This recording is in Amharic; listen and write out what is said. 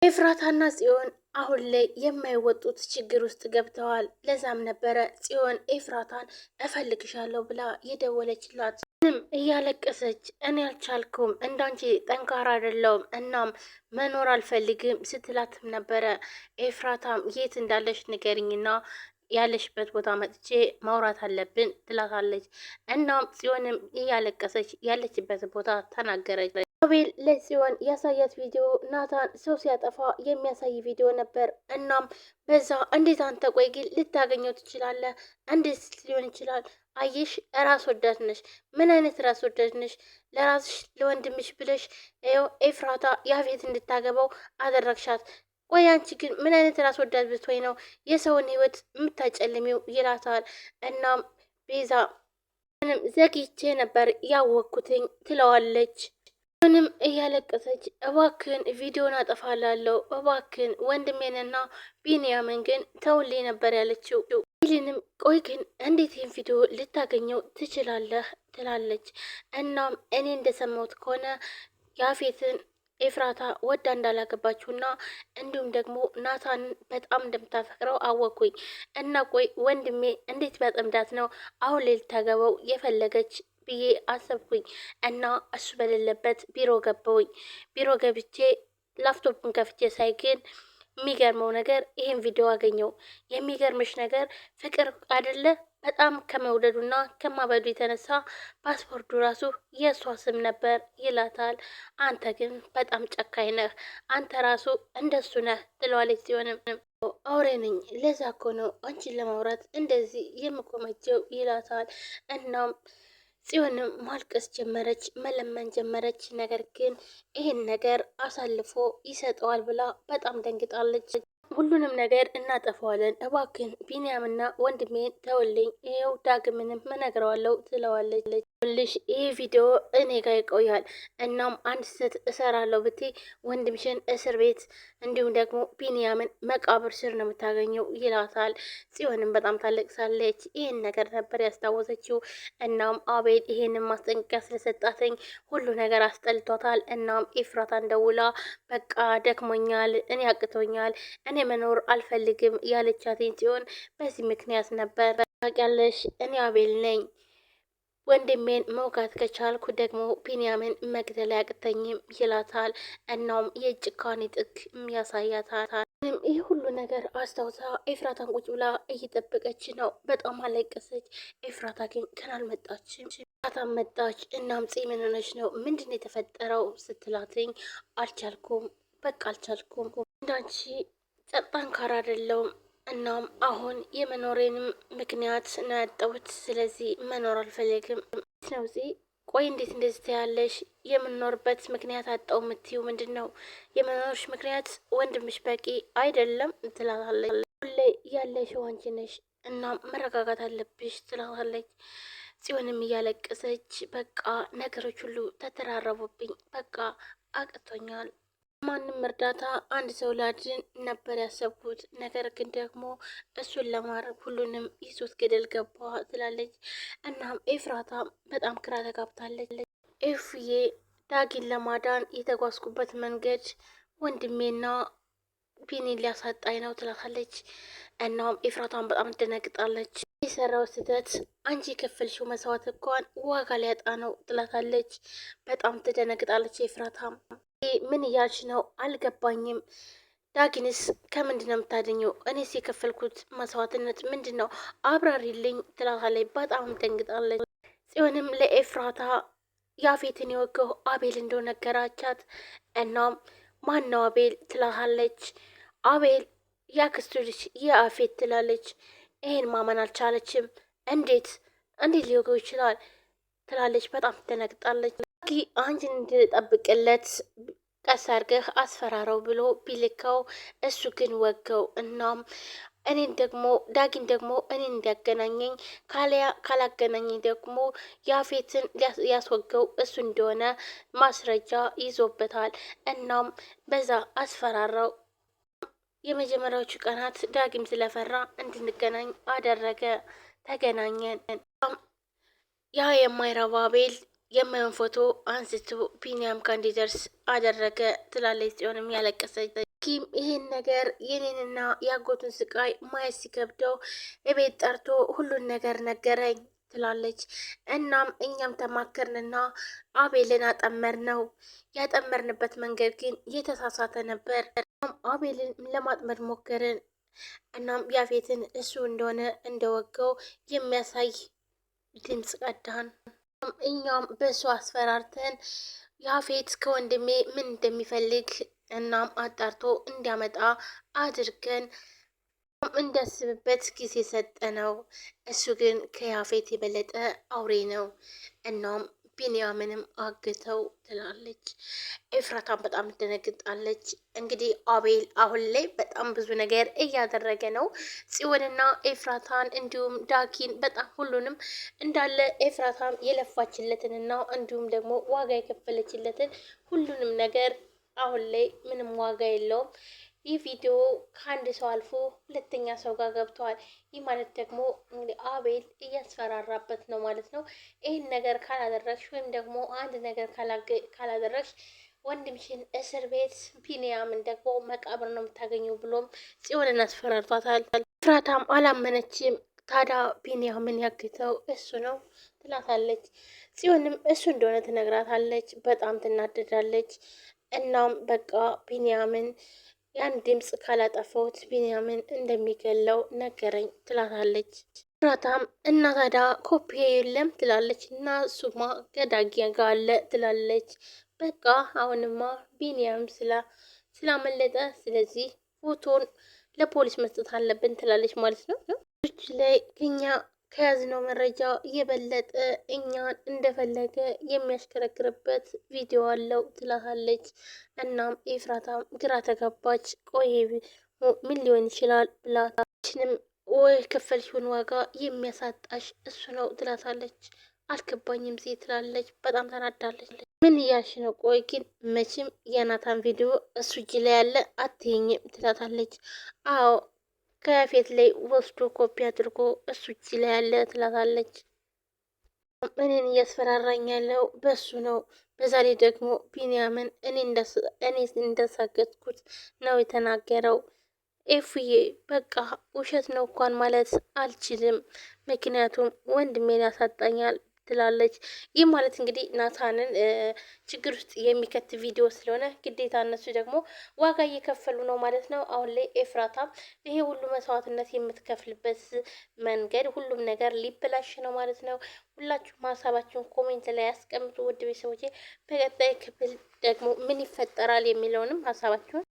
ኤፍራታና ጽዮን አሁን ላይ የማይወጡት ችግር ውስጥ ገብተዋል። ለዛም ነበረ ጽዮን ኤፍራታን እፈልግሻለሁ ብላ የደወለችላት። ምንም እያለቀሰች እኔ አልቻልኩም፣ እንዳንቺ ጠንካራ አይደለሁም፣ እናም መኖር አልፈልግም ስትላትም ነበረ። ኤፍራታም የት እንዳለሽ ንገሪኝና ያለሽበት ቦታ መጥቼ ማውራት አለብን ትላታለች። እናም ጽዮንም እያለቀሰች ያለችበት ቦታ ተናገረች። አቤል ለጽዮን ያሳያት ቪዲዮ ናታን ሰው ሲያጠፋ የሚያሳይ ቪዲዮ ነበር። እናም በዛ እንዴት አንተ ቆይ ግን ልታገኘው ትችላለህ? እንዴት ሊሆን ይችላል? አየሽ ራስ ወዳድ ነሽ። ምን አይነት ራስ ወዳድ ነሽ? ለራስሽ ለወንድምሽ ብለሽ ይኸው ኤፍራታ ያፌት እንድታገባው አደረግሻት። ቆይ አንቺ ግን ምን አይነት ራስ ወዳድ ብትሆይ ነው የሰውን ህይወት የምታጨልሚው? ይላታል። እናም ቤዛ ምንም ዘግይቼ ነበር ያወቅኩትኝ ትለዋለች። ምንም እያለቀሰች እባክን ቪዲዮን አጠፋላለሁ፣ እባክን ወንድሜንና ቢንያምን ግን ተውልኝ ነበር ያለችው። ይልንም ቆይ ግን እንዴት ይህን ቪዲዮ ልታገኘው ትችላለህ? ትላለች። እናም እኔ እንደሰማሁት ከሆነ ያፌትን ኤፍራታ ወዳ እንዳላገባችሁና እንዲሁም ደግሞ ናታንን በጣም እንደምታፈቅረው አወኩኝ። እና ቆይ ወንድሜ እንዴት በጥምዳት ነው አሁን ላይ ልታገባው የፈለገች ብዬ አሰብኩኝ እና እሱ በሌለበት ቢሮ ገባውኝ። ቢሮ ገብቼ ላፕቶፕን ከፍቼ ሳይ ግን የሚገርመው ነገር ይህን ቪዲዮ አገኘው። የሚገርምሽ ነገር ፍቅር አይደለ በጣም ከመውደዱና ከማበዱ የተነሳ ፓስፖርቱ ራሱ የእሷ ስም ነበር ይላታል። አንተ ግን በጣም ጨካኝ ነህ፣ አንተ ራሱ እንደሱ ነህ ትለዋለች። ሲሆንም አውሬ ነኝ፣ ለዛ እኮ ነው አንቺን ለማውራት እንደዚህ የምቆመጀው ይላታል። እናም ጽዮንም ማልቀስ ጀመረች፣ መለመን ጀመረች። ነገር ግን ይህን ነገር አሳልፎ ይሰጠዋል ብላ በጣም ደንግጣለች። ሁሉንም ነገር እናጠፋዋለን፣ እባክን ቢንያምና ወንድሜን ተወልኝ፣ ይኸው ዳግምንም እነግረዋለሁ ትለዋለች። ልሽ ይህ ቪዲዮ እኔ ጋር ይቆያል። እናም አንድ ስህተት እሰራለሁ ብቴ ወንድምሽን እስር ቤት እንዲሁም ደግሞ ቢንያምን መቃብር ስር ነው የምታገኘው ይላታል። ጽዮንም በጣም ታለቅሳለች። ይህን ነገር ነበር ያስታወሰችው። እናም አቤል ይሄንን ማስጠንቀቂያ ስለሰጣተኝ ሁሉ ነገር አስጠልቷታል። እናም ኤፍራታን ደውላ በቃ ደክሞኛል፣ እኔ አቅቶኛል፣ እኔ መኖር አልፈልግም ያለቻትኝ ሲሆን በዚህ ምክንያት ነበር። ታውቂያለሽ እኔ አቤል ነኝ፣ ወንድሜን መውጋት ከቻልኩ ደግሞ ቢንያምን መግደል አያቅተኝም ይላታል። እናም የጭካኔ ጥግ ያሳያታል። ይህ ሁሉ ነገር አስታውሳ ኤፍራታን ቁጭ ብላ እየጠበቀች ነው። በጣም አለቀሰች። ኤፍራታ ግን ገና አልመጣችም። ኤፍራታ መጣች። እናም ጽ ምን ሆነች ነው ምንድን ነው የተፈጠረው ስትላትኝ አልቻልኩም፣ በቃ አልቻልኩም፣ እንዳንቺ ጠንካራ አይደለሁም። እናም አሁን የመኖሬንም ምክንያት ነው ያጣሁት። ስለዚህ መኖር አልፈልግም ነው ቆይ እንዴት እንደዚህ ትያለሽ? የምንኖርበት ምክንያት አጣው የምትይው ምንድን ነው? የመኖርሽ ምክንያት ወንድምሽ በቂ አይደለም ትላታለች። ሁሌ ያለሽው አንቺ ነሽ እና መረጋጋት አለብሽ ትላታለች። ጽዮንም እያለቀሰች በቃ ነገሮች ሁሉ ተተራረቡብኝ፣ በቃ አቅቶኛል፣ ማንም እርዳታ አንድ ሰው ላድን ነበር ያሰብኩት። ነገር ግን ደግሞ እሱን ለማድረግ ሁሉንም ይዞት ገደል ገባ ትላለች። እናም ኤፍራታ በጣም ግራ ተጋብታለች። ኤፍዬ ዳጊን ለማዳን የተጓዝኩበት መንገድ ወንድሜና ቢኒን ሊያሳጣኝ ነው ትላታለች። እናም ኤፍራታን በጣም ትደነግጣለች። የሰራው ስህተት አንቺ የከፈልሽው መስዋዕት እንኳን ዋጋ ሊያጣ ነው ትላታለች። በጣም ትደነግጣለች ኤፍራታም ምን እያልሽ ነው? አልገባኝም። ዳጊንስ ከምንድን ነው የምታገኘው? እኔስ የከፈልኩት መስዋዕትነት ምንድን ነው? አብራሪልኝ ትላታለች። በጣም ደንግጣለች። ጽዮንም ለኤፍራታ ያፌትን የወገው አቤል እንደሆነ ነገራቻት። እናም ማን ነው አቤል ትላታለች። አቤል ያክስቱ ልጅ የአፌት ትላለች። ይሄን ማመን አልቻለችም። እንዴት ሊወገው ይችላል ትላለች። በጣም ትደነግጣለች። አንቺን እንድጠብቅለት ቀስ አድርገህ አስፈራረው ብሎ ቢልከው እሱ ግን ወገው። እናም ዳጊን ደግሞ እኔን እንዲያገናኘኝ ካላገናኘኝ ደግሞ ያፌትን ያስወገው እሱ እንደሆነ ማስረጃ ይዞበታል። እናም በዛ አስፈራራው። የመጀመሪያዎቹ ቀናት ዳጊም ስለፈራ እንድንገናኝ አደረገ። ተገናኘን። ያ የማይረባ አቤል የማየውን ፎቶ አንስቶ ቢኒያም ጋር እንዲደርስ አደረገ ትላለች ጽዮንም ያለቀሰች። ኪም ይህን ነገር የኔንና የአጎቱን ስቃይ ማየት ሲከብደው እቤት ጠርቶ ሁሉን ነገር ነገረኝ ትላለች። እናም እኛም ተማከርንና አቤልን አጠመር ነው። ያጠመርንበት መንገድ ግን የተሳሳተ ነበር። አቤልን ለማጥመድ ሞከርን። እናም ያፌትን እሱ እንደሆነ እንደወገው የሚያሳይ ድምፅ ቀዳን። እኛም በእሱ አስፈራርተን ያፌት ከወንድሜ ምን እንደሚፈልግ እናም አጣርቶ እንዲያመጣ አድርገን እንዲያስብበት ጊዜ ሰጠነው። እሱ ግን ከያፌት የበለጠ አውሬ ነው። እናም ቢንያምንም አግተው ትላለች። ኤፍራታን በጣም ትደነግጣለች። እንግዲህ አቤል አሁን ላይ በጣም ብዙ ነገር እያደረገ ነው። ጽዮንና ኤፍራታን እንዲሁም ዳኪን በጣም ሁሉንም እንዳለ ኤፍራታም የለፋችለትንና እንዲሁም ደግሞ ዋጋ የከፈለችለትን ሁሉንም ነገር አሁን ላይ ምንም ዋጋ የለውም። ይህ ቪዲዮ ከአንድ ሰው አልፎ ሁለተኛ ሰው ጋር ገብተዋል። ይህ ማለት ደግሞ እንግዲህ አቤል እያስፈራራበት ነው ማለት ነው። ይህን ነገር ካላደረግሽ ወይም ደግሞ አንድ ነገር ካላደረግሽ ወንድምሽን እስር ቤት፣ ቢንያምን ደግሞ መቃብር ነው የምታገኘው ብሎም ጽዮንን አስፈራርቷታል። ኤፍራታም አላመነችም። ታዲያ ቢንያምን ያግተው እሱ ነው ትላታለች። ጽዮንም እሱ እንደሆነ ትነግራታለች። በጣም ትናደዳለች። እናም በቃ ቢንያምን ያን ድምፅ ካላጠፋሁት ቢንያምን እንደሚገለው ነገረኝ ትላታለች። ኤፍራታም እና ታዲያ ኮፒ የለም ትላለች። እና እሱማ ከዳጊ ጋር አለ ትላለች። በቃ አሁንማ ቢንያም ስላመለጠ ስለዚህ ፎቶን ለፖሊስ መስጠት አለብን ትላለች ማለት ነው። ላይ እኛ ከያዝነው መረጃ የበለጠ እኛን እንደፈለገ የሚያሽከረክርበት ቪዲዮ አለው ትላታለች። እናም ኤፍራታም ግራ ተጋባች። ቆይ ምን ሊሆን ይችላል ብላችንም ወይ ከፈልሽውን ዋጋ የሚያሳጣሽ እሱ ነው ትላታለች። አልገባኝም ሴት ትላለች። በጣም ተናዳለች። ምን እያልሽ ነው? ቆይ ግን መቼም የናታን ቪዲዮ እሱ እጅ ላይ ያለ አትይኝም ትላታለች። አዎ ከያፌት ላይ ወስዶ ኮፒ አድርጎ እሱ እጅ ላይ ያለ ትላታለች። እኔን እያስፈራራኝ ያለው በሱ ነው። በዛ ላይ ደግሞ ቢንያምን እኔ እንዳሳገትኩት ነው የተናገረው። ኤፍዬ በቃ ውሸት ነው እንኳን ማለት አልችልም፣ ምክንያቱም ወንድሜን ያሳጣኛል ትላለች። ይህ ማለት እንግዲህ ናታንን ችግር ውስጥ የሚከት ቪዲዮ ስለሆነ ግዴታ እነሱ ደግሞ ዋጋ እየከፈሉ ነው ማለት ነው። አሁን ላይ ኤፍራታ ይሄ ሁሉ መስዋዕትነት የምትከፍልበት መንገድ ሁሉም ነገር ሊበላሽ ነው ማለት ነው። ሁላችሁም ሀሳባችሁን ኮሜንት ላይ ያስቀምጡ ውድ ቤተሰቦቼ። በቀጣይ ክፍል ደግሞ ምን ይፈጠራል የሚለውንም ሀሳባችሁን